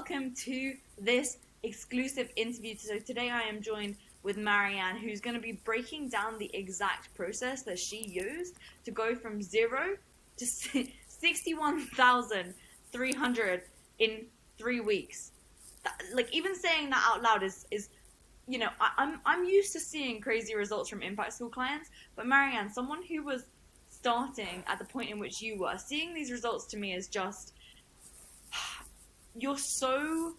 welcome to this exclusive interview. So today I am joined with Marianne, who's going to be breaking down the exact process that she used to go from 0 to 61,300 in 3 weeks. Like, even saying that out loud is I'm used to seeing crazy results from Impact School clients, but Marianne, someone who was starting at the point in which you were, seeing these results to me is just, you're so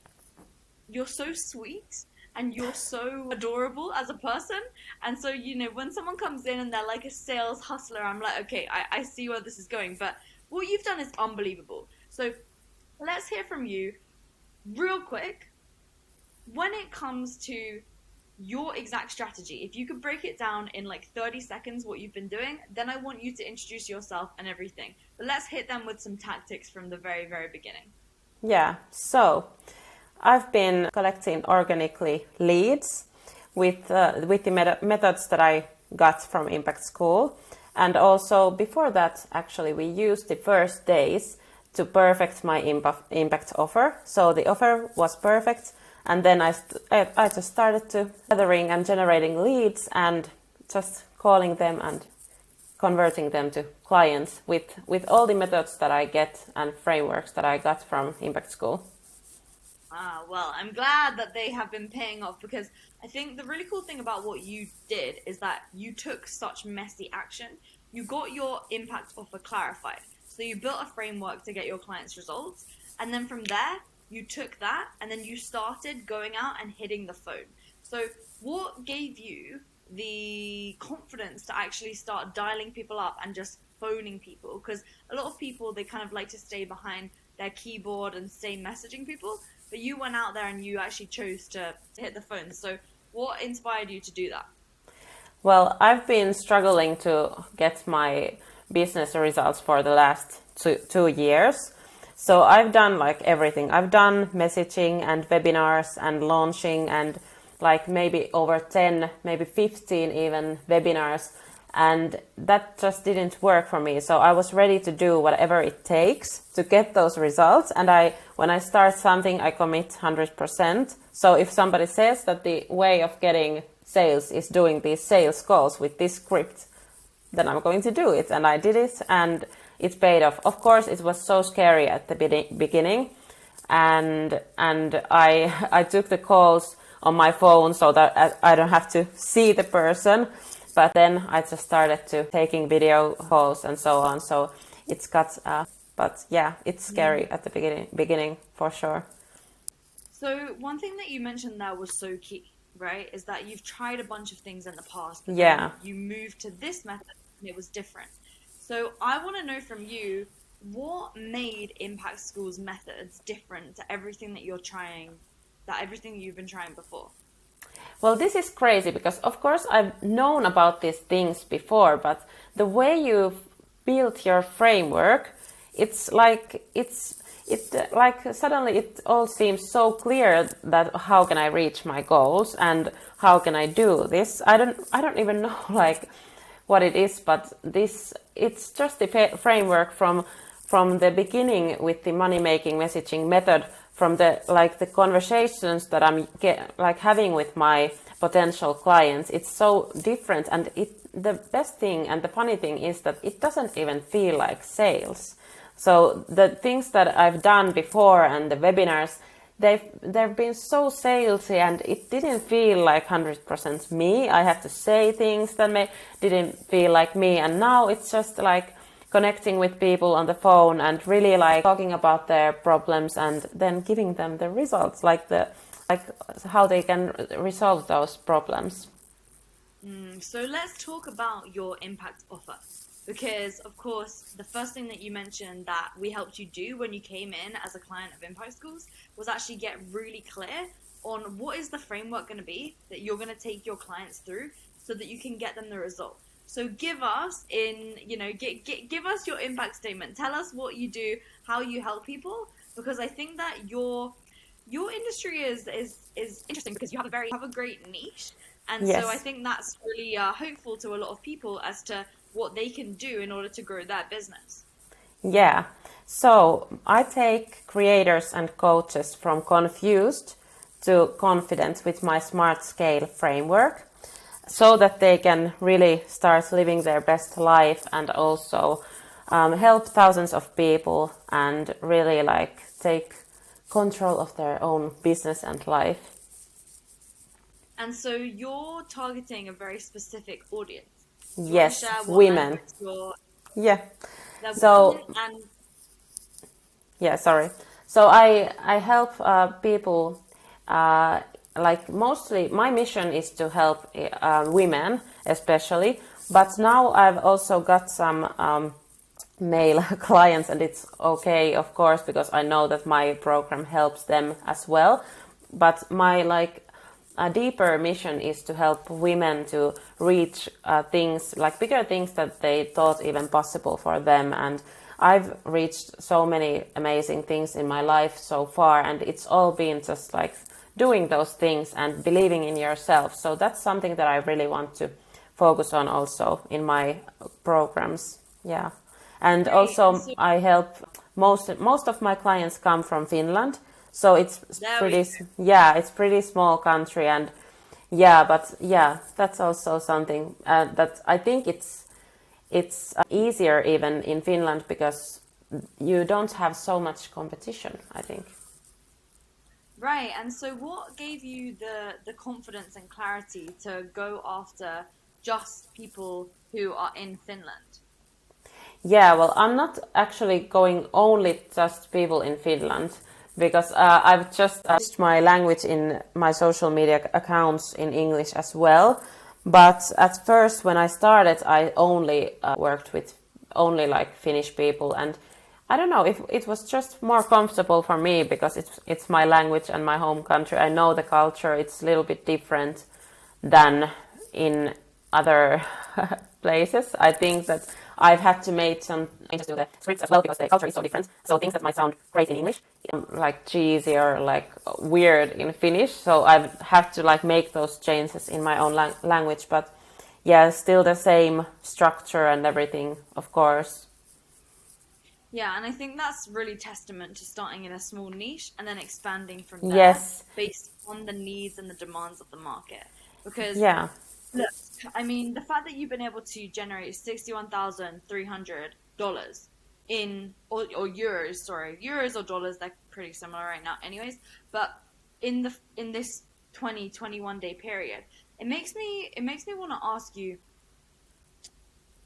sweet and you're so adorable as a person. And so, when someone comes in and they're like a sales hustler, I'm like, okay, I see where this is going. But what you've done is unbelievable. So let's hear from you real quick. When it comes to your exact strategy, if you could break it down in like 30 seconds what you've been doing, then I want you to introduce yourself and everything. But let's hit them with some tactics from the very, very beginning. Yeah, so I've been collecting organically leads with the methods that I got from Impact School. And also before that, actually, we used the first days to perfect my impact offer. So the offer was perfect. And then I just started to gathering and generating leads and just calling them and converting them to clients with all the methods that I get and frameworks that I got from Impact School. Well, I'm glad that they have been paying off, because I think the really cool thing about what you did is that you took such messy action. You got your impact offer clarified. So you built a framework to get your clients results. And then from there, you took that and then you started going out and hitting the phone. So what gave you the confidence to actually start dialing people up and just phoning people? Because a lot of people, they kind of like to stay behind their keyboard and stay messaging people, but you went out there and you actually chose to hit the phone. So what inspired you to do that? Well, I've been struggling to get my business results for the last two years. So I've done like everything. I've done messaging and webinars and launching and like maybe over 10, maybe 15 even webinars. And that just didn't work for me. So I was ready to do whatever it takes to get those results. And when I start something, I commit 100%. So if somebody says that the way of getting sales is doing these sales calls with this script, then I'm going to do it. And I did it and it paid off. Of course, it was so scary at the beginning. And I took the calls on my phone so that I don't have to see the person. But then I just started to taking video calls and so on. So it's got, but yeah, it's scary at the beginning for sure. So one thing that you mentioned there was so key, right? Is that you've tried a bunch of things in the past, but then you moved to this method and it was different. So I want to know from you, what made Impact School's methods different to everything that you're trying, everything you've been trying before? Well, this is crazy because, of course, I've known about these things before, but the way you've built your framework, it's like suddenly it all seems so clear that how can I reach my goals and how can I do this? I don't even know like what it is, but it's just the framework from the beginning with the money-making messaging method. From the conversations that I'm having with my potential clients, it's so different. And the best thing and the funny thing is that it doesn't even feel like sales. So the things that I've done before and the webinars, they've been so salesy and it didn't feel like 100% me. I had to say things that didn't feel like me. And now it's just like connecting with people on the phone and really like talking about their problems and then giving them the results, like how they can resolve those problems. So let's talk about your impact offer, because of course the first thing that you mentioned that we helped you do when you came in as a client of Impact Schools was actually get really clear on what is the framework going to be that you're going to take your clients through so that you can get them the result. So give us give us your impact statement. Tell us what you do, how you help people, because I think that your industry is interesting because you have a great niche, and Yes. So I think that's really hopeful to a lot of people as to what they can do in order to grow their business. Yeah. So I take creators and coaches from confused to confident with my smart scale framework so that they can really start living their best life and also help thousands of people and really like take control of their own business and life. And so you're targeting a very specific audience. Do you want to Yes, share what women. language you're, Yeah. they're women So and yeah, sorry. So I help people. Uh, like mostly, my mission is to help women, especially. But now I've also got some male clients, and it's okay, of course, because I know that my program helps them as well. But my like a deeper mission is to help women to reach things like bigger things that they thought even possible for them. And I've reached so many amazing things in my life so far, and it's all been just like doing those things and believing in yourself. So that's something that I really want to focus on also in my programs. Yeah. And great. And also so I help most of my clients come from Finland, so it's there we pretty, yeah, it's pretty small country. And yeah, but yeah, that's also something that I think it's easier even in Finland because you don't have so much competition, I think. right. And so what gave you the confidence and clarity to go after just people who are in Finland? Yeah, well, I'm not actually going only just people in Finland because I've just switched my language in my social media accounts in English as well. But at first, when I started, I only worked with only like Finnish people, and I don't know if it was just more comfortable for me because it's my language and my home country. I know the culture; it's a little bit different than in other places. I think that I've had to make some changes to the scripts as well because the culture is so different. So things that might sound great in English, like cheesy or like weird in Finnish. So I've had to like make those changes in my own language. But yeah, still the same structure and everything, of course. Yeah, and I think that's really testament to starting in a small niche and then expanding from there Yes. based on the needs and the demands of the market. Because Yeah. look, I mean, the fact that you've been able to generate $61,300 in or euros, sorry, euros or dollars, they're pretty similar right now, anyways. But in this 21 day period, it makes me want to ask you,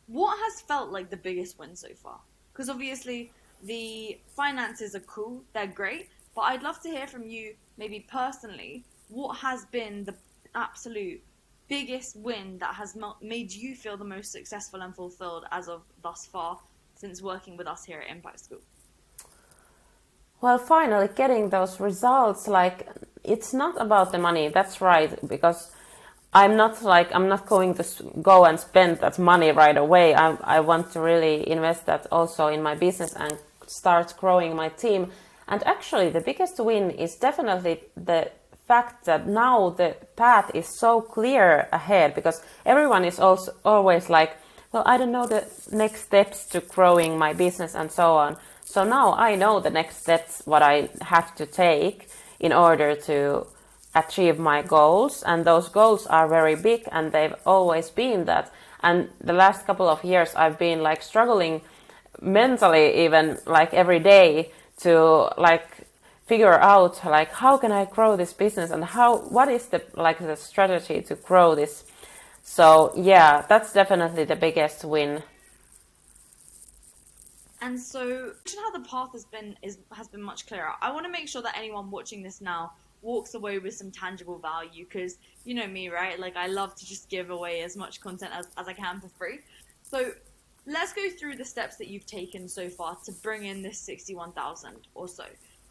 what has felt like the biggest win so far? Because obviously the finances are cool, they're great, but I'd love to hear from you, maybe personally, what has been the absolute biggest win that has made you feel the most successful and fulfilled as of thus far since working with us here at Impact School? Well, finally getting those results, like it's not about the money. That's right, because I'm not going to go and spend that money right away. I want to really invest that also in my business and start growing my team. And actually, the biggest win is definitely the fact that now the path is so clear ahead because everyone is also always like, well, I don't know the next steps to growing my business and so on. So now I know the next steps, what I have to take in order to achieve my goals. And those goals are very big and they've always been that. And the last couple of years, I've been like struggling mentally, even like every day to like figure out like how can I grow this business and what is the like the strategy to grow this. So yeah, that's definitely the biggest win. And so, how the path has been much clearer. I want to make sure that anyone watching this now walks away with some tangible value because you know me, right? Like I love to just give away as much content as I can for free. So let's go through the steps that you've taken so far to bring in this 61,000 or so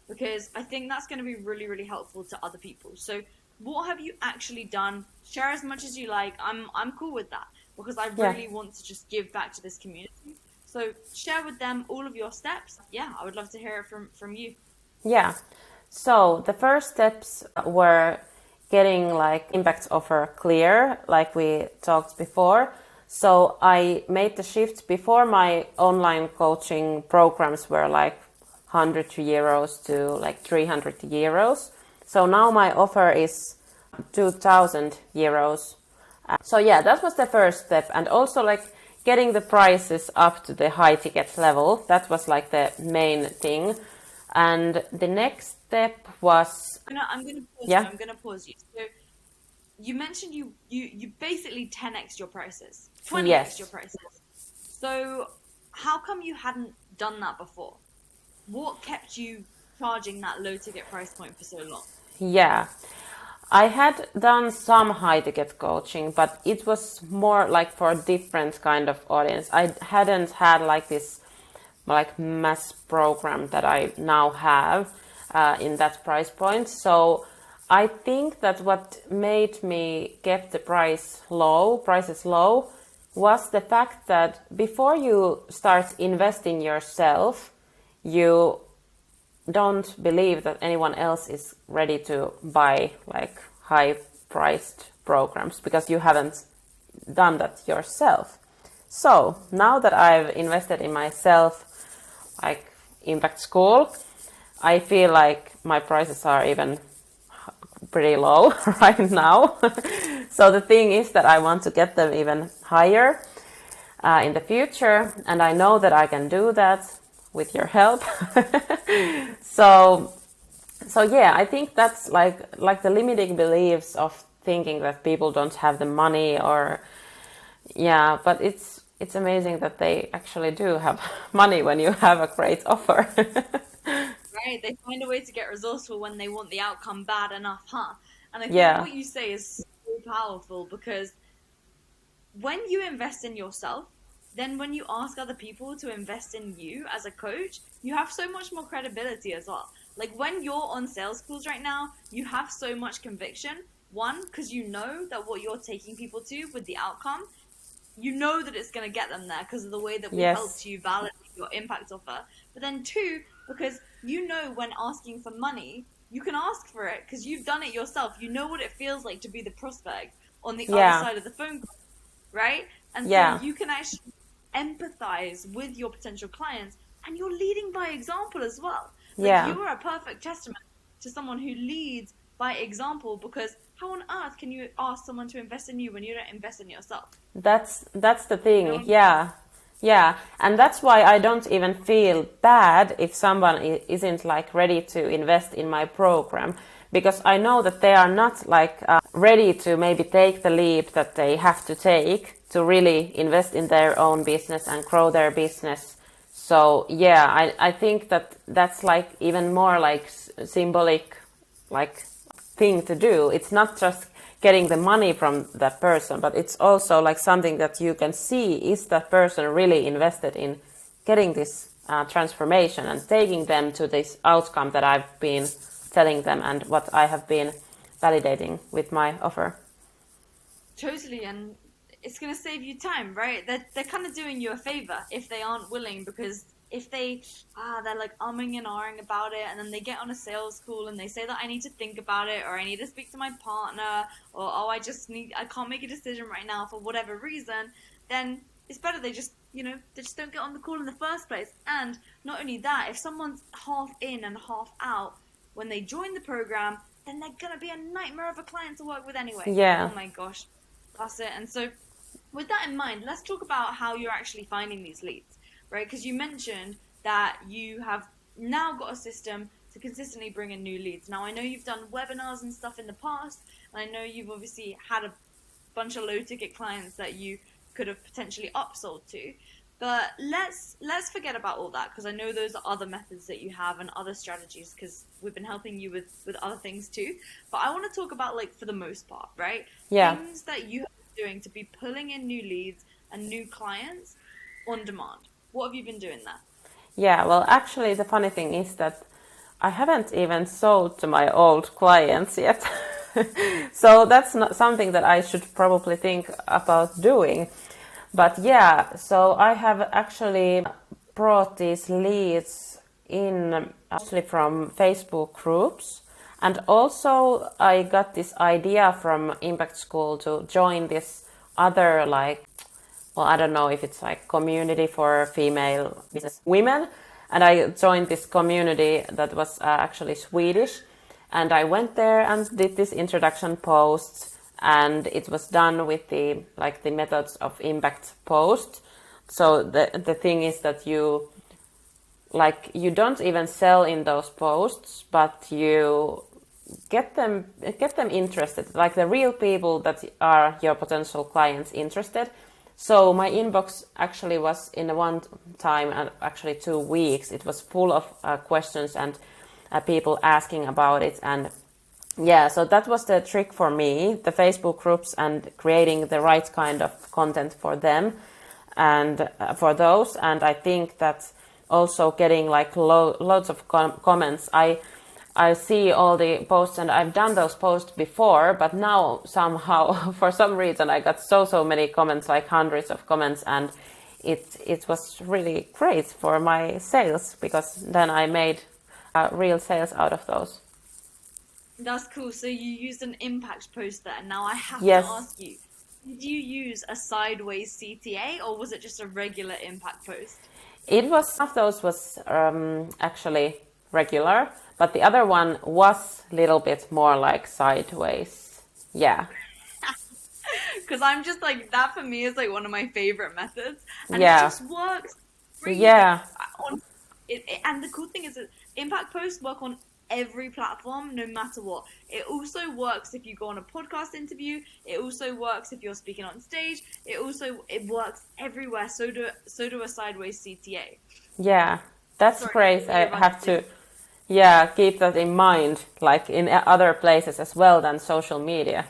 because I think that's going to be really really helpful to other people. So what have you actually done? Share as much as you like. I'm cool with that because I Yeah. really want to just give back to this community. So share with them all of your steps. Yeah, I would love to hear it from you. Yeah. So the first steps were getting like impact offer clear, like we talked before. So I made the shift. Before, my online coaching programs were like 100 euros to like 300 euros. So now my offer is 2000 euros. So yeah, that was the first step. And also like getting the prices up to the high ticket level. That was like the main thing. And the next step was, I'm gonna pause you. yeah, I'm gonna pause you. So you mentioned you basically 10x your prices, 20x your yes. prices. So how come you hadn't done that before? What kept you charging that low ticket price point for so long? Yeah, I had done some high ticket coaching, but it was more like for a different kind of audience. I hadn't had like this like mass program that I now have in that price point. So I think that what made me get the prices low, was the fact that before you start investing yourself, you don't believe that anyone else is ready to buy like high priced programs because you haven't done that yourself. So now that I've invested in myself, like Impact School, I feel like my prices are even pretty low right now. So the thing is that I want to get them even higher in the future, and I know that I can do that with your help. so yeah, I think that's like the limiting beliefs of thinking that people don't have the money, or yeah, but it's amazing that they actually do have money when you have a great offer. Right? They find a way to get resourceful when they want the outcome bad enough, huh? And I think Yeah, what you say is so powerful because when you invest in yourself, then when you ask other people to invest in you as a coach, you have so much more credibility as well. Like when you're on sales calls right now, you have so much conviction. One, because you know that what you're taking people to with the outcome, you know that it's going to get them there because of the way that we yes, helped you validate your impact offer. But then two, because you know when asking for money, you can ask for it because you've done it yourself. You know what it feels like to be the prospect on the other yeah, side of the phone call, right? And so yeah, you can actually empathize with your potential clients and you're leading by example as well. Like yeah. you are a perfect testament to someone who leads by example because how on earth can you ask someone to invest in you when you don't invest in yourself? That's the You know thing. what I mean? Yeah. Yeah, and that's why I don't even feel bad if someone isn't like ready to invest in my program, because I know that they are not like ready to maybe take the leap that they have to take to really invest in their own business and grow their business. So yeah, I think that that's like even more like symbolic like thing to do. It's not just getting the money from that person, but it's also like something that you can see, is that person really invested in getting this transformation and taking them to this outcome that I've been telling them and what I have been validating with my offer. Totally, and it's gonna save you time, right? They're kind of doing you a favor if they aren't willing, because if they're like umming and ahhing about it, and then they get on a sales call and they say that I need to think about it, or I need to speak to my partner, or oh I can't make a decision right now for whatever reason, then it's better they just don't get on the call in the first place. And not only that, if someone's half in and half out when they join the program, then they're gonna be a nightmare of a client to work with anyway. Yeah. Oh my gosh. That's it. And so, with that in mind, let's talk about how you're actually finding these leads, right? Because you mentioned that you have now got a system to consistently bring in new leads. Now, I know you've done webinars and stuff in the past, and I know you've obviously had a bunch of low ticket clients that you could have potentially upsold to. But let's forget about all that because I know those are other methods that you have and other strategies because we've been helping you with other things too. But I want to talk about like for the most part, right? Yeah. Things that you have been doing to be pulling in new leads and new clients on demand. What have you been doing there? Yeah, well, actually, the funny thing is that I haven't even sold to my old clients yet. So that's not something that I should probably think about doing. But yeah, so I have actually brought these leads in actually from Facebook groups. And also I got this idea from Impact School to join this other like well, I don't know if it's like community for female business women. And I joined this community that was actually Swedish. And I went there and did this introduction post, and it was done with the methods of impact post. So the thing is that you don't even sell in those posts, but you get them interested, like the real people that are your potential clients interested. So my inbox actually was in one time, and actually 2 weeks, it was full of questions and people asking about it. And yeah, so that was the trick for me, the Facebook groups and creating the right kind of content for them and for those. And I think that also getting like loads of comments. I see all the posts, and I've done those posts before, but now somehow for some reason I got so many comments, like hundreds of comments, and it was really great for my sales, because then I made real sales out of those. That's cool. So you used an impact post there. Now I have to Yes, ask you, did you use a sideways CTA or was it just a regular impact post? it was, one of those was actually regular, but the other one was a little bit more like sideways. Yeah, Because I'm just like, that for me is like one of my favorite methods. And it yeah, just works great. Like, yeah, on and the cool thing is that impact posts work on every platform, no matter what. It also works if you go on a podcast interview. It also works if you're speaking on stage. It works everywhere. So do a sideways CTA. yeah. That's Sorry, great. I you're about have to say. to, yeah, keep that in mind, like in other places as well than social media.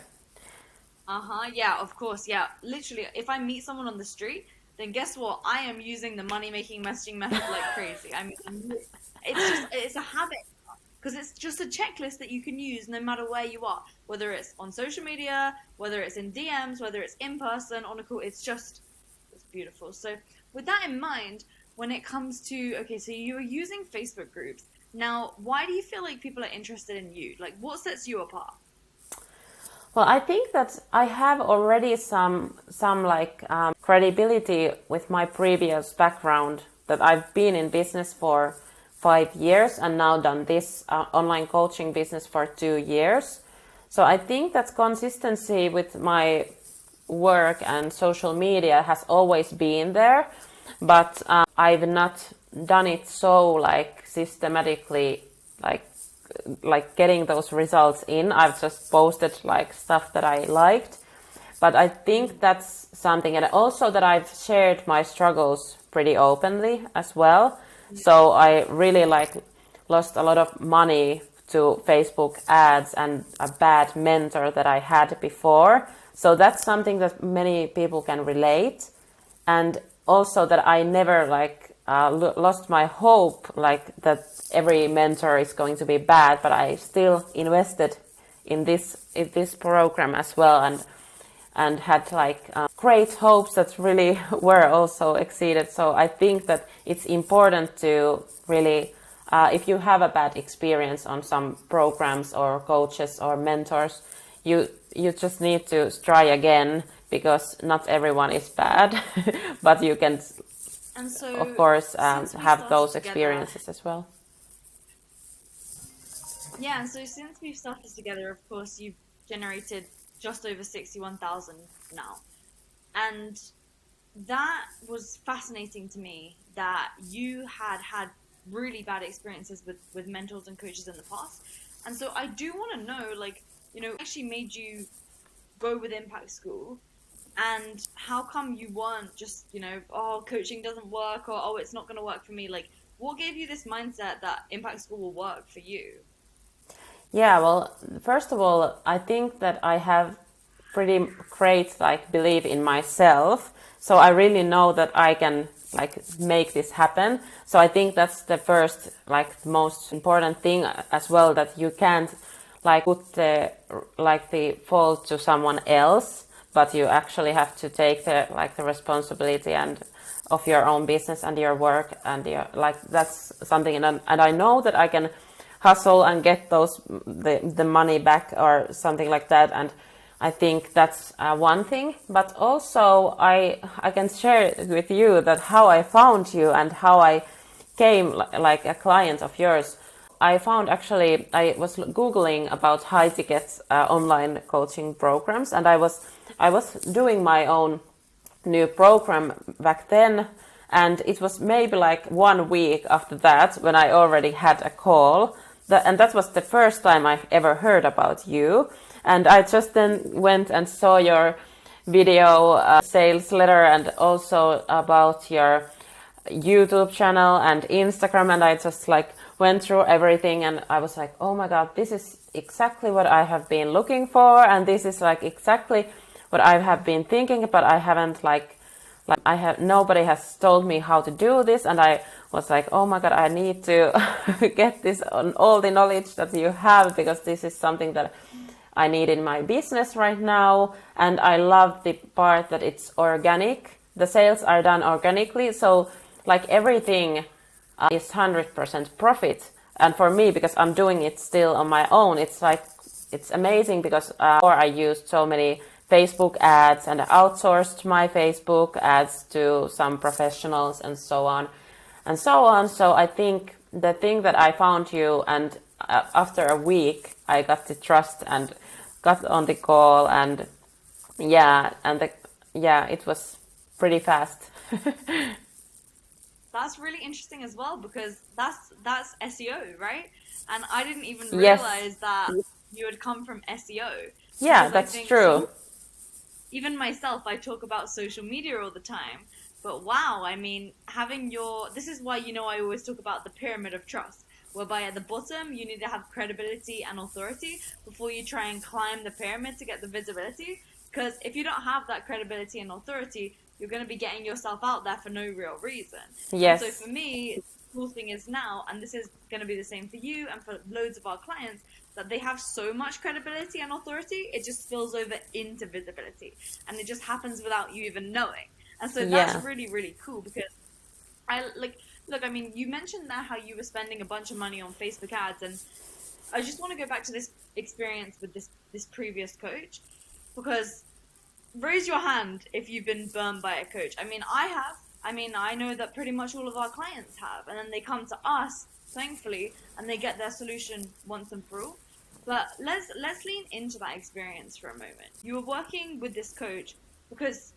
Uh-huh, yeah, of course, yeah. Literally, if I meet someone on the street, then guess what? I am using the money making messaging method like crazy. I mean, it's a habit because it's just a checklist that you can use no matter where you are, whether it's on social media, whether it's in DMs, whether it's in person on a call. It's beautiful. So with that in mind, when it comes to, okay, so you're using Facebook groups. Now, why do you feel like people are interested in you? Like, what sets you apart? Well, I think that I have already some like credibility with my previous background, that I've been in business for 5 years and now done this online coaching business for 2 years. So I think that consistency with my work and social media has always been there, but I've not done it so like systematically, like getting those results in. I've just posted like stuff that I liked. But I think that's something, and also that I've shared my struggles pretty openly as well. So I really like lost a lot of money to Facebook ads and a bad mentor that I had before. So that's something that many people can relate. And also that I never like lost my hope, like that every mentor is going to be bad, but I still invested in this program as well, and had like great hopes that really were also exceeded. So I think that it's important to really, if you have a bad experience on some programs or coaches or mentors, you just need to try again, because not everyone is bad, but you can, And of so, course, since we have started those together, experiences as well. yeah, and so since we've started together, of course, you've generated just over 61,000 now. And that was fascinating to me that you had really bad experiences with mentors and coaches in the past. And so I do want to know, like, actually made you go with Impact School, and how come you weren't just, oh, coaching doesn't work, or oh, it's not going to work for me? Like, what gave you this mindset that Impact School will work for you? Yeah, well, first of all, I think that I have pretty great like belief in myself. So I really know that I can like make this happen. So I think that's the first like most important thing as well, that you can't like put the fault to someone else, but you actually have to take the responsibility and of your own business and your work, and your, like that's something. And I know that I can hustle and get the money back or something like that. And I think that's one thing, but also I can share with you that how I found you and how I came like a client of yours. I found actually I was googling about high ticket online coaching programs, and I was doing my own new program back then, and it was maybe like 1 week after that when I already had a call, and that was the first time I ever heard about you. And I just then went and saw your video sales letter, and also about your YouTube channel and Instagram, and I just like went through everything, and I was like, oh my god, this is exactly what I have been looking for, and this is like exactly what I have been thinking, but I haven't like I have nobody has told me how to do this, and I was like, oh my god, I need to get this on all the knowledge that you have, because this is something that I need in my business right now. And I love the part that it's organic. The sales are done organically, so like everything is 100% profit. And for me, because I'm doing it still on my own, it's like it's amazing, because or I used so many Facebook ads and outsourced my Facebook ads to some professionals and so on and so on. So I think the thing that I found you, and after a week I got the trust and got on the call, and it was pretty fast. That's really interesting as well, because that's SEO, right? And I didn't even Yes. realize that you had come from SEO. Yeah, Because I that's think true. even myself, I talk about social media all the time. But wow, I mean, this is why, I always talk about the pyramid of trust, whereby at the bottom, you need to have credibility and authority before you try and climb the pyramid to get the visibility. Because if you don't have that credibility and authority, you're going to be getting yourself out there for no real reason. Yes. And so for me, the cool thing is now, and this is going to be the same for you and for loads of our clients, that they have so much credibility and authority, it just spills over into visibility. And it just happens without you even knowing. And so that's really, really cool, because look, I mean, you mentioned there how you were spending a bunch of money on Facebook ads, and I just want to go back to this experience with this previous coach, because raise your hand if you've been burned by a coach. I mean, I have. I mean, I know that pretty much all of our clients have, and then they come to us, thankfully, and they get their solution once and for all. But let's lean into that experience for a moment. You were working with this coach because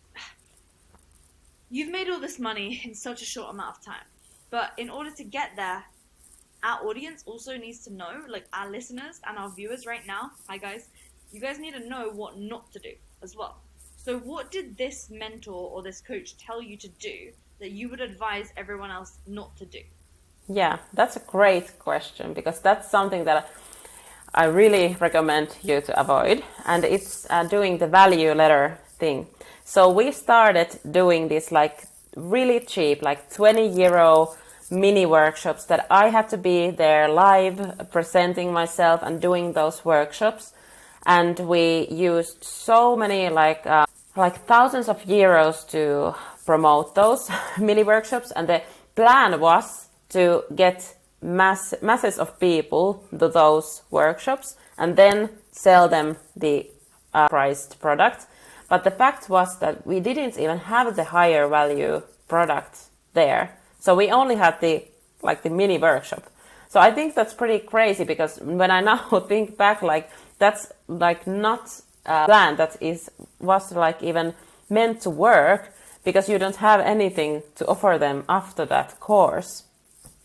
you've made all this money in such a short amount of time. But in order to get there, our audience also needs to know, like our listeners and our viewers right now, hi guys, you guys need to know what not to do as well. So what did this mentor or this coach tell you to do that you would advise everyone else not to do? Yeah, that's a great question, because that's something that I really recommend you to avoid, and it's doing the value letter thing. So we started doing this like really cheap, like 20 € mini workshops that I had to be there live presenting myself and doing those workshops. And we used so many like thousands of euros to promote those mini workshops. And the plan was to get masses of people to those workshops and then sell them the priced product. But the fact was that we didn't even have the higher value product there. So we only had the mini workshop. So I think that's pretty crazy, because when I now think back, like that's like not a plan that was like even meant to work, because you don't have anything to offer them after that course.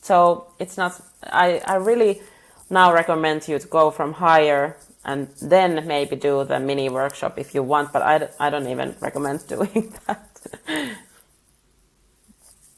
So it's not, I really now recommend you to go from higher and then maybe do the mini workshop if you want, but I don't even recommend doing that.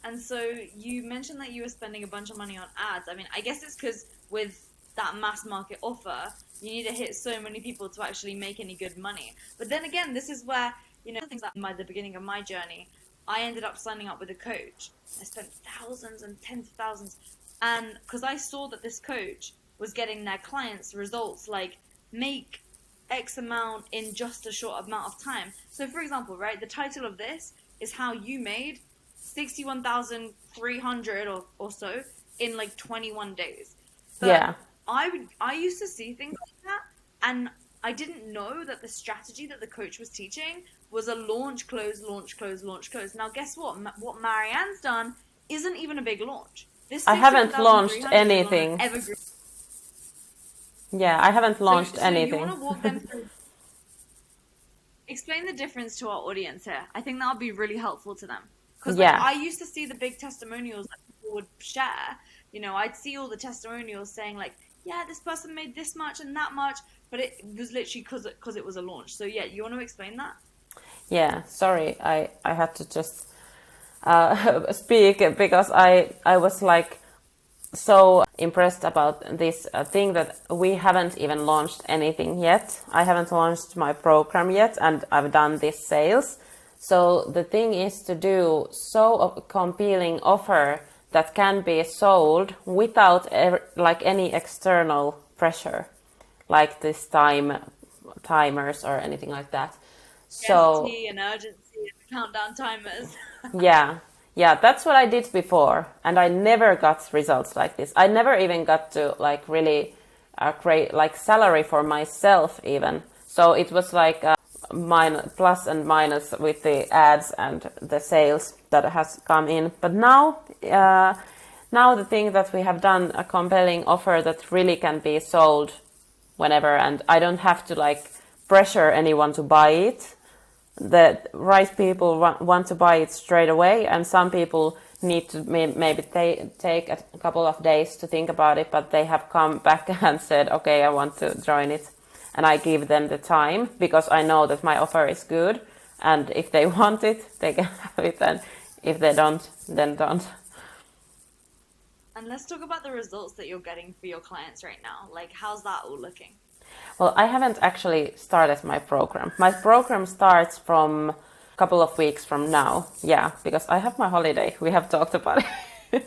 And so you mentioned that you were spending a bunch of money on ads. I mean, I guess it's because with that mass market offer, you need to hit so many people to actually make any good money. But then again, this is where, things like the beginning of my journey, I ended up signing up with a coach. I spent thousands and tens of thousands. And because I saw that this coach was getting their clients results like make X amount in just a short amount of time. So for example, right, the title of this is how you made 61,300 or so in like 21 days. But Yeah. I used to see things like that, and I didn't know that the strategy that the coach was teaching was a launch, close, launch, close, launch, close. Now, guess what? What Marianne's done isn't even a big launch. This I haven't launched 61,300 is on an anything. evergreen. Yeah, I haven't launched So you want anything. to walk them through, explain the difference to our audience here. I think that'll be really helpful to them. Because like Yeah. I used to see the big testimonials that people would share. I'd see all the testimonials saying like, yeah, this person made this much and that much, but it was literally because it was a launch. So yeah, you want to explain that? Yeah, sorry, I had to just speak because I was like so impressed about this thing that we haven't even launched anything yet. I haven't launched my program yet, and I've done this sales. So the thing is to do so a compelling offer that can be sold without like any external pressure, like this timers or anything like that. So Scarcity and urgency and countdown timers. yeah, yeah, that's what I did before, and I never got results like this. I never even got to like really create like salary for myself even. So it was like plus and minus with the ads and the sales that has come in. But now the thing that we have done a compelling offer that really can be sold whenever, and I don't have to like pressure anyone to buy it. The right people want to buy it straight away, and some people need to maybe take a couple of days to think about it, but they have come back and said, okay, I want to join it, and I give them the time because I know that my offer is good, and if they want it, they can have it, and if they don't, then don't. And let's talk about the results that you're getting for your clients right now. Like, how's that all looking? Well, I haven't actually started my program. My program starts from a couple of weeks from now. Yeah, because I have my holiday. We have talked about it.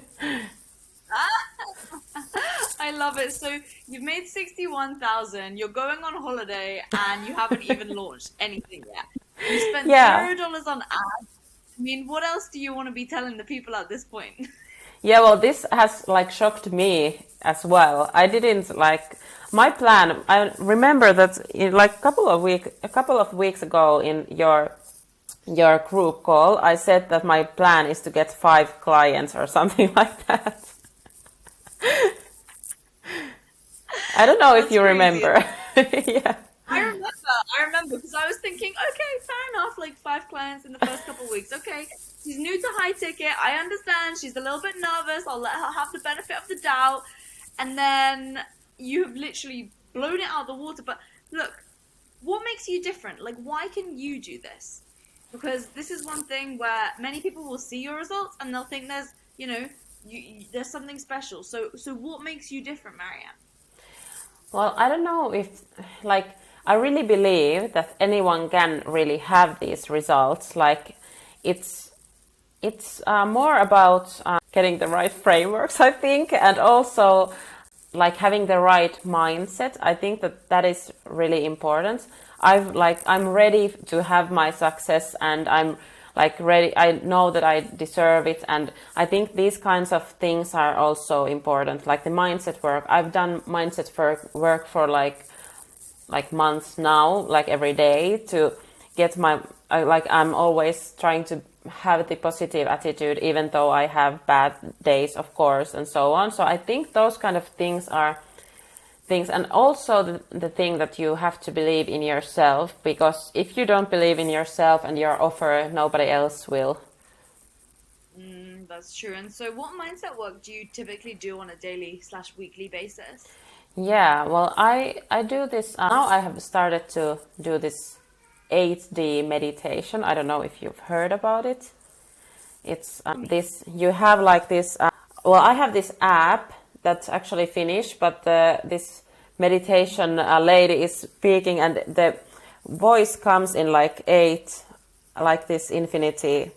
I love it. So you've made 61,000, you're going on holiday, and you haven't even launched anything yet. You spent Yeah. $0 on ads. I mean, what else do you want to be telling the people at this point? Yeah, well, this has like shocked me as well. I didn't like my plan. I remember that in like a couple of weeks ago in your group call, I said that my plan is to get 5 clients or something like that. I don't know if That's you crazy. remember. Yeah. I remember because I was thinking, okay, fair enough, like 5 clients in the first couple of weeks. Okay, she's new to high ticket. I understand. She's a little bit nervous. I'll let her have the benefit of the doubt. And then you've literally blown it out of the water. But look, what makes you different? Like, why can you do this? Because this is one thing where many people will see your results and they'll think there's, there's something special. So what makes you different, Marianne? Well, I don't know if, like, I really believe that anyone can really have these results. Like, it's more about getting the right frameworks, I think, and also like having the right mindset. I think that that is really important. I'm ready to have my success, and I'm like ready. I know that I deserve it, and I think these kinds of things are also important. Like the mindset work. I've done mindset work for like months now, like every day to get I'm always trying to have the positive attitude, even though I have bad days, of course, and so on. So I think those kind of things are things, and also the thing that you have to believe in yourself, because if you don't believe in yourself and your offer, nobody else will. That's true. And so, what mindset work do you typically do on a daily/weekly basis? Yeah, well, I do this now. I have started to do this 8D meditation. I don't know if you've heard about it. It's this you have like this. Well, I have this app that's actually Finnish, but this meditation lady is speaking, and the voice comes in like 8, like this infinity.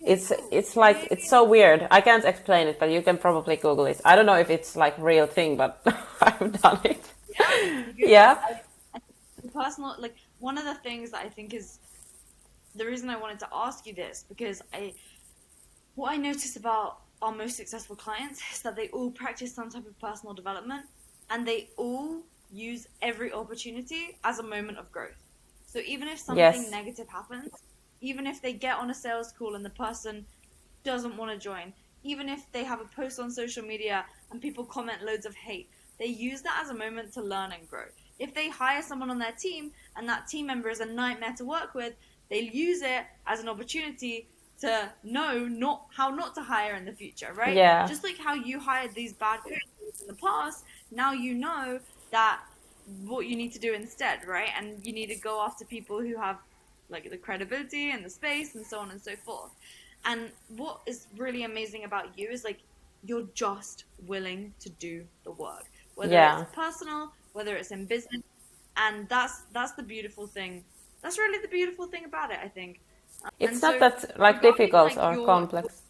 It's like it's so weird. I can't explain it, but you can probably Google it. I don't know if it's like real thing, but I've done it. Yeah, you Google it. Yeah. Personal, like one of the things that I think is the reason I wanted to ask you this, because what I notice about our most successful clients is that they all practice some type of personal development, and they all use every opportunity as a moment of growth. So even if something Yes. negative happens, even if they get on a sales call and the person doesn't want to join, even if they have a post on social media and people comment loads of hate, they use that as a moment to learn and grow. If they hire someone on their team and that team member is a nightmare to work with, they use it as an opportunity to know not how not to hire in the future, right? Yeah. Just like how you hired these bad coaches in the past, now you know that what you need to do instead, right? And you need to go after people who have like the credibility and the space and so on and so forth. And what is really amazing about you is like you're just willing to do the work, whether it's Yeah. personal, whether it's in business, and that's the beautiful thing. That's really the beautiful thing about it, I think. And It's not so that like regarding difficult like or your complex.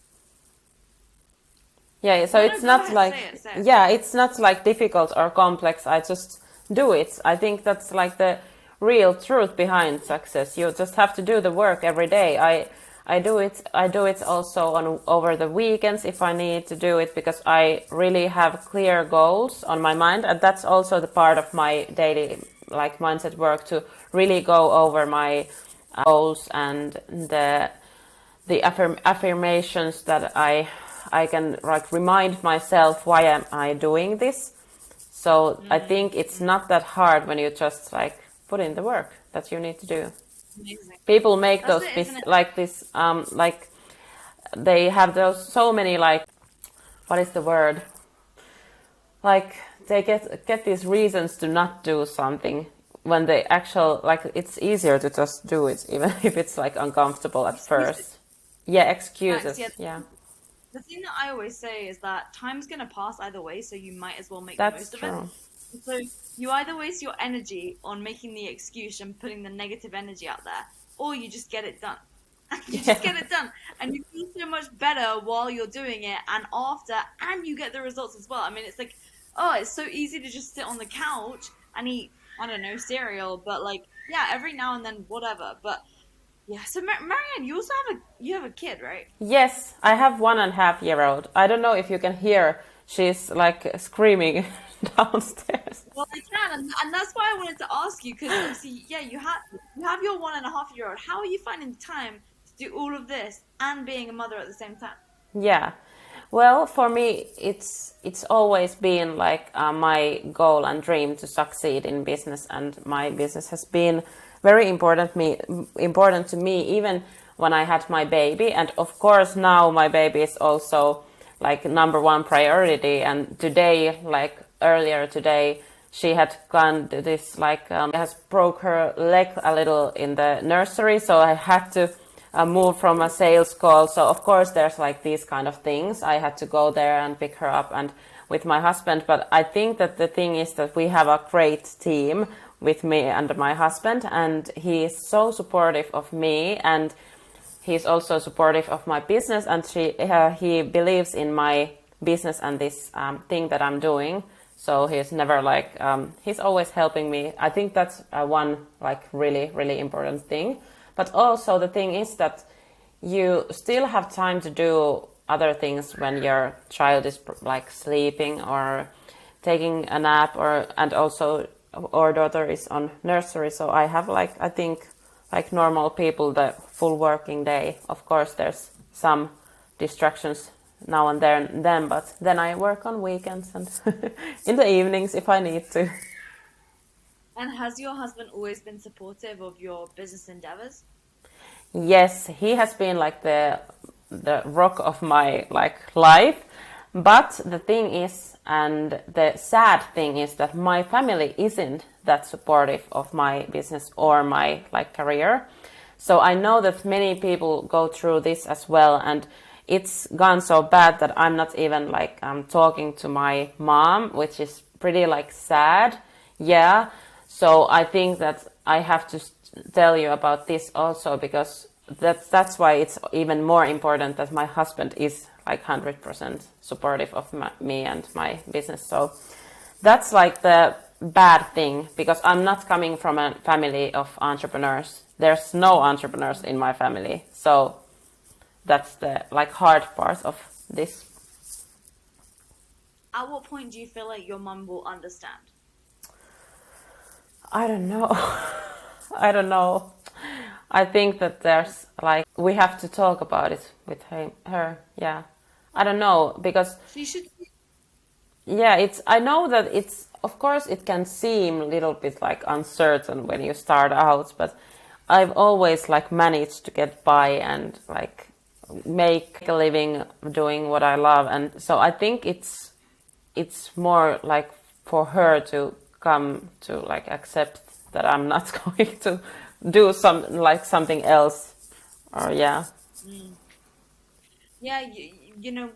Yeah, so no no it's go not ahead, like, say it, say it. yeah, it's not like difficult or complex. I just do it. I think that's like the real truth behind success. You just have to do the work every day. I do it. I do it also on over the weekends if I need to do it, because I really have clear goals on my mind, and that's also the part of my daily like mindset work, to really go over my goals and the affirmations that I can like remind myself why am I doing this. So I think it's not that hard when you just like put in the work that you need to do. Amazing. People make That's those it, isn't it? like this like they have those so many like, what is the word, like they get these reasons to not do something when they actual like it's easier to just do it even if it's like uncomfortable at Excuses. first. Yeah, Facts. Yeah. excuses. Yeah, The thing that I always say is that time's gonna pass either way, so you might as well make the that's most of it. true. So you either waste your energy on making the excuse and putting the negative energy out there, or you just get it done. You just Yeah. get it done, and you feel so much better while you're doing it and after, and you get the results as well. I mean, it's like, oh, it's so easy to just sit on the couch and eat, I don't know, cereal, but like, yeah, every now and then, whatever. But yeah, so Marianne, you also have a kid, right? Yes, I have 1.5 year old. I don't know if you can hear. She's like screaming downstairs. Well, I can, and that's why I wanted to ask you because obviously, yeah, you have your 1.5 year old. How are you finding time to do all of this and being a mother at the same time? Yeah. Well, for me, it's always been like my goal and dream to succeed in business, and my business has been very important to me even when I had my baby, and of course now my baby is also like number one priority. And today, like earlier today, she had gone to this like has broke her leg a little in the nursery, so I had to move from a sales call. So of course there's like these kind of things. I had to go there and pick her up and with my husband. But I think that the thing is that we have a great team with me and my husband, and he is so supportive of me, and he's also supportive of my business, and he believes in my business and this thing that I'm doing. So he's never like he's always helping me. I think that's one like really important thing. But also the thing is that you still have time to do other things when your child is like sleeping or taking a nap, or and also our daughter is on nursery. So I have like, I think like normal people, the full working day. Of course there's some distractions now and then, but then I work on weekends and in the evenings if I need to. And has your husband always been supportive of your business endeavors? Yes, he has been like the rock of my like life. But the thing is, and the sad thing is that my family isn't that supportive of my business or my like career. So I know that many people go through this as well, and it's gone so bad that I'm not even like talking to my mom, which is pretty like sad. Yeah. So I think that I have to tell you about this also, because that's why it's even more important that my husband is like 100% supportive of me and my business. So that's like the bad thing, because I'm not coming from a family of entrepreneurs. There's no entrepreneurs in my family. So that's the like hard part of this. At what point do you feel like your mum will understand? I don't know. I don't know. I think that there's like we have to talk about it with her. Yeah. I don't know because She should. yeah, it's I know that it's of course it can seem a little bit like uncertain when you start out, but I've always like managed to get by and like make a living doing what I love, and so I think it's more like for her to come to like accept that I'm not going to do something else or yeah. Mm. Yeah, you know,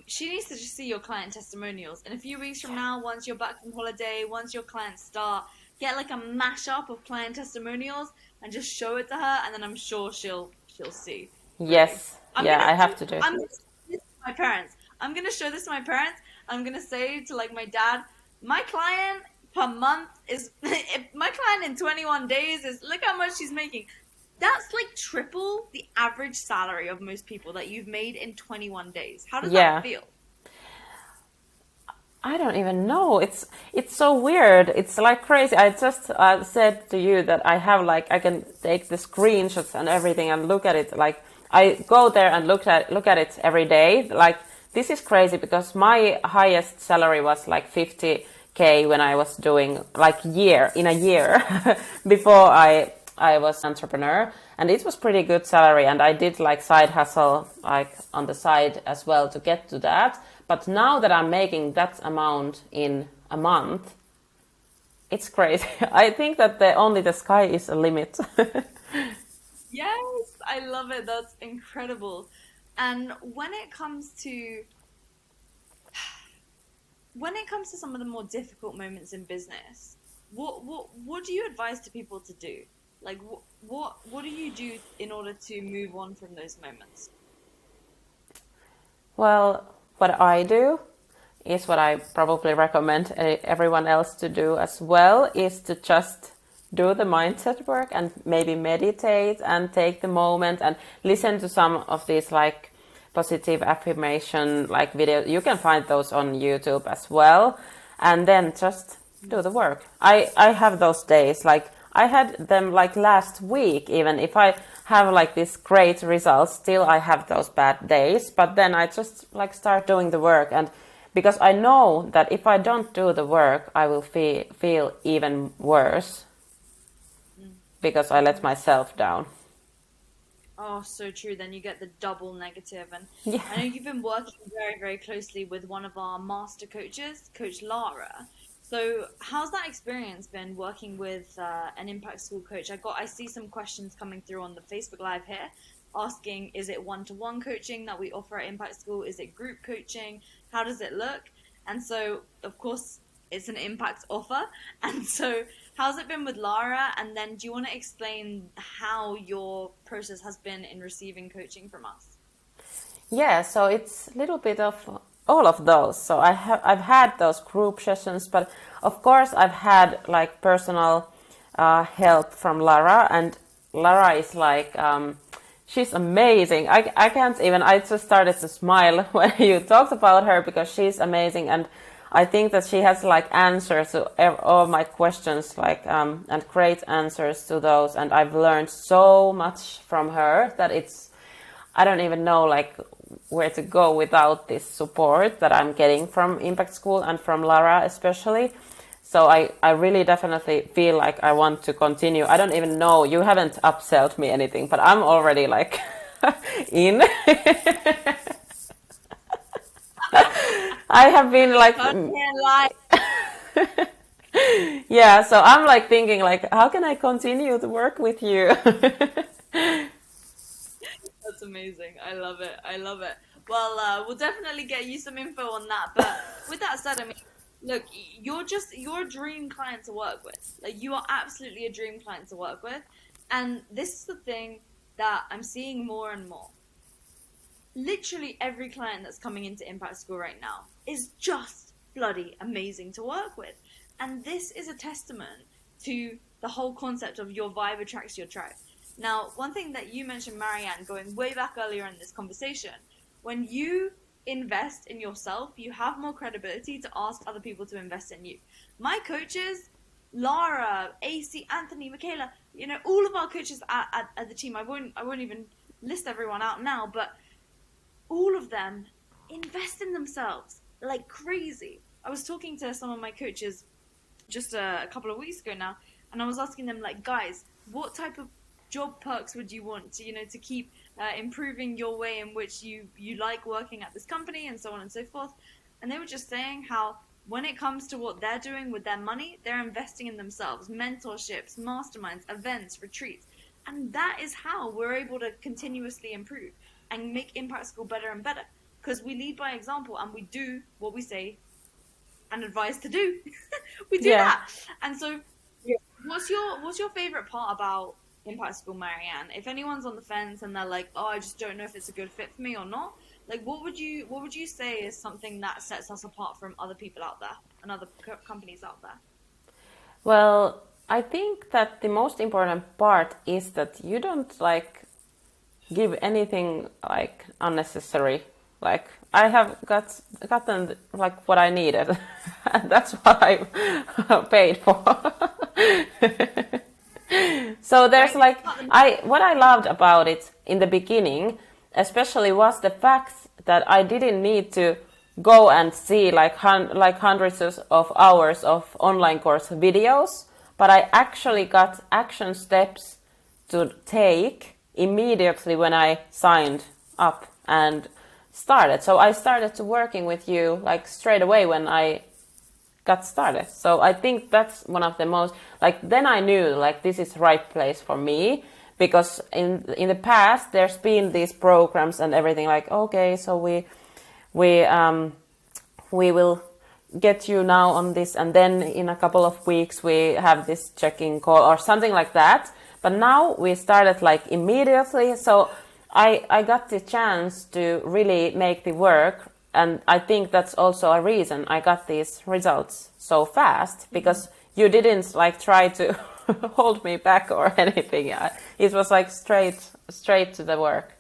she needs to just see your client testimonials. And a few weeks from now, once you're back from holiday, once your clients start, get like a mashup of client testimonials and just show it to her, and then I'm sure she'll see. Really, Yes, yeah, I have to do. I'm gonna show this to my parents. I'm gonna show this to my parents. I'm gonna say to like my dad, my client per month is my client in 21 days is look how much she's making. That's like triple the average salary of most people that you've made in 21 days. How does that Yeah, feel? I don't even know. It's so weird. It's like crazy. I just said to you that I have like I can take the screenshots and everything and look at it. Like I go there and look at it every day. Like this is crazy because my highest salary was like 50K when I was doing like in a year before I was entrepreneur, and it was pretty good salary, and I did like side hustle like on the side as well to get to that. But now that I'm making that amount in a month, it's crazy. I think that only the sky is a limit. Yes, I love it. That's incredible. And when it comes to some of the more difficult moments in business, what do you advise to people to do? Like what do you do in order to move on from those moments? Well, what I do is what I probably recommend everyone else to do as well is to just do the mindset work and maybe meditate and take the moment and listen to some of these like positive affirmation like videos. You can find those on YouTube as well, and then just do the work. I have those days like I had them like last week. Even if I have like this great results, still I have those bad days, but then I just like start doing the work, and because I know that if I don't do the work I will feel even worse because I let Mm-hmm. myself down. Oh, so true. Then you get the double negative. And Yeah. I know you've been working very, very closely with one of our master coaches, Coach Lara. So, how's that experience been working with an Impact School coach? I see some questions coming through on the Facebook Live here, asking, is it one-to-one coaching that we offer at Impact School? Is it group coaching? How does it look? And so, of course, it's an Impact offer. And so, how's it been with Lara? And then do you want to explain how your process has been in receiving coaching from us? Yeah, so it's a little bit of all of those. So I've had those group sessions, but of course I've had like personal help from Lara, and Lara is like she's amazing. I can't even. I just started to smile when you talked about her because she's amazing, and I think that she has like answers to all my questions, like and great answers to those, and I've learned so much from her that I don't even know like where to go without this support that I'm getting from Impact School and from Lara especially. So I really definitely feel like I want to continue. I don't even know, you haven't upsold me anything, but I'm already like in. I have been like God can't lie. yeah, so I'm like thinking like how can I continue to work with you? That's amazing. I love it. I love it. Well, we'll definitely get you some info on that. But with that said, I mean, look, you're a dream client to work with. Like you are absolutely a dream client to work with. And this is the thing that I'm seeing more and more. Literally every client that's coming into Impact School right now is just bloody amazing to work with. And this is a testament to the whole concept of your vibe attracts your tribe. Now, one thing that you mentioned, Marianne, going way back earlier in this conversation, when you invest in yourself, you have more credibility to ask other people to invest in you. My coaches Lara, AC, Anthony, Michaela, all of our coaches at the team. I won't even list everyone out now, but all of them invest in themselves like crazy. I was talking to some of my coaches just a couple of weeks ago now, and I was asking them, like, guys, what type of job perks would you want to, to keep improving your way in which you like working at this company, and so on and so forth. And they were just saying how when it comes to what they're doing with their money, they're investing in themselves, mentorships, masterminds, events, retreats. And that is how we're able to continuously improve and make Impact School better and better, because we lead by example and we do what we say and advise to do. We do that. And so what's your favorite part about Impact School Marianne? If anyone's on the fence and they're like, oh, I just don't know if it's a good fit for me or not, like what would you say is something that sets us apart from other people out there and other companies out there? Well, I think that the most important part is that you don't like give anything like unnecessary. Like I have gotten like what I needed, and that's what I paid for. So there's like what I loved about it in the beginning, especially was the fact that I didn't need to go and see like hundreds of hours of online course videos, but I actually got action steps to take immediately when I signed up and started. So I started to working with you like straight away when I got started. So I think that's one of the most, like, then I knew like this is the right place for me, because in the past there's been these programs and everything like, okay, so we will get you now on this, and then in a couple of weeks we have this check-in call or something like that. But now we started like immediately, so I got the chance to really make the work, and I think that's also a reason I got these results so fast, because you didn't like try to hold me back or anything. It was like straight to the work.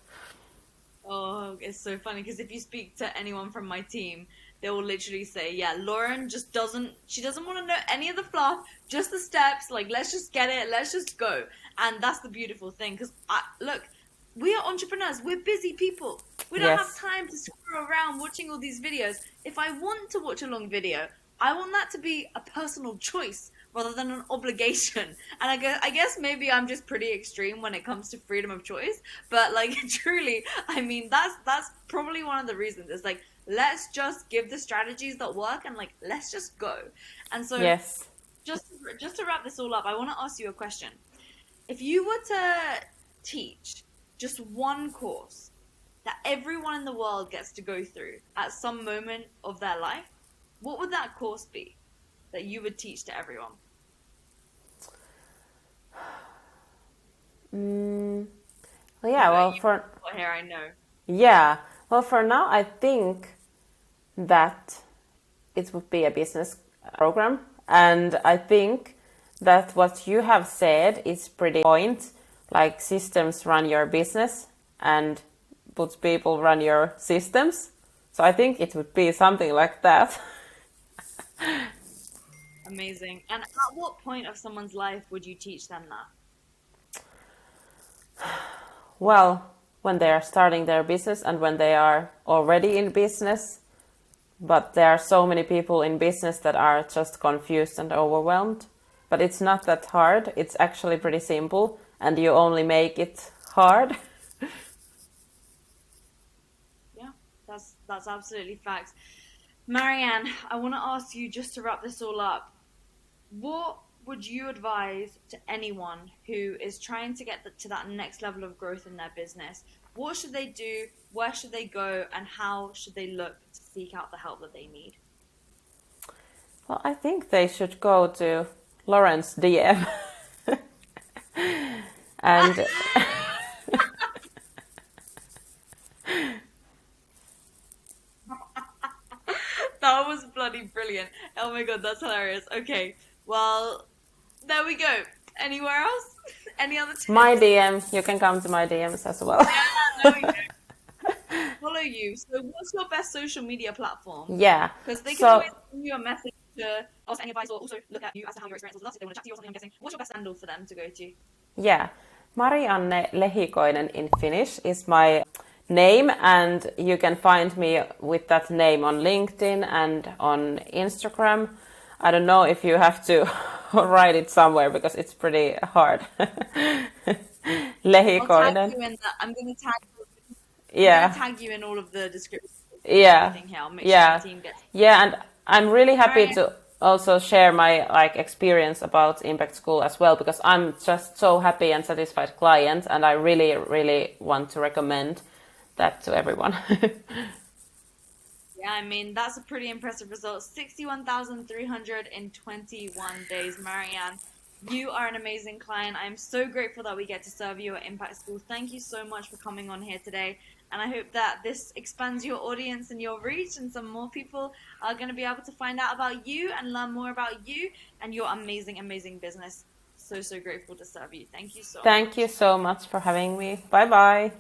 Oh, it's so funny because if you speak to anyone from my team, they will literally say, yeah, Lauren just she doesn't want to know any of the fluff, just the steps, like, let's just get it, let's just go. And that's the beautiful thing, because look, we are entrepreneurs, we're busy people. We don't have time to scroll around watching all these videos. If I want to watch a long video, I want that to be a personal choice rather than an obligation. And I guess maybe I'm just pretty extreme when it comes to freedom of choice, but like truly, I mean, that's probably one of the reasons. It's like, let's just give the strategies that work and like let's just go. And so just to wrap this all up, I want to ask you a question. If you were to teach just one course that everyone in the world gets to go through at some moment of their life, what would that course be that you would teach to everyone? Here I know. Yeah, well, for now, I think that it would be a business program, and I think that what you have said is pretty point. Like systems run your business, and but people run your systems. So I think it would be something like that. Amazing. And at what point of someone's life would you teach them that? Well, when they are starting their business and when they are already in business. But there are so many people in business that are just confused and overwhelmed. But it's not that hard. It's actually pretty simple, and you only make it hard. Yeah, that's absolutely facts. Marianne, I want to ask you, just to wrap this all up, what would you advise to anyone who is trying to get to that next level of growth in their business? What should they do? Where should they go? And how should they look to seek out the help that they need? Well, I think they should go to Lauren's DM. And that was bloody brilliant. Oh my god, that's hilarious. Okay, well, there we go. Anywhere else? Any other tips? My DM. You can come to my DMs as well. Yeah, there we go. Follow you. So what's your best social media platform? Yeah. Because they can always send you a message to ask any advice or also look at you as to how your experience was with us, if they want to chat to you or something, I'm guessing, what's your best handle for them to go to? Yeah, Marianne Lehikoinen in Finnish is my name, and you can find me with that name on LinkedIn and on Instagram. I don't know if you have to write it somewhere because it's pretty hard. I'll tag Lehikoinen. you in the, I'm gonna Yeah, tag you in all of the descriptions and yeah, everything here. I'll make sure my yeah, team gets. yeah, and I'm really happy Marianne, to also share my like experience about Impact School as well because I'm just so happy and satisfied client, and I really, really want to recommend that to everyone. yeah, I mean, that's a pretty impressive result. 61,300 in 21 days. Marianne, you are an amazing client. I'm so grateful that we get to serve you at Impact School. Thank you so much for coming on here today. And I hope that this expands your audience and your reach, and some more people are going to be able to find out about you and learn more about you and your amazing, amazing business. So, so grateful to serve you. Thank you so Thank you much. so much for having me. Bye bye.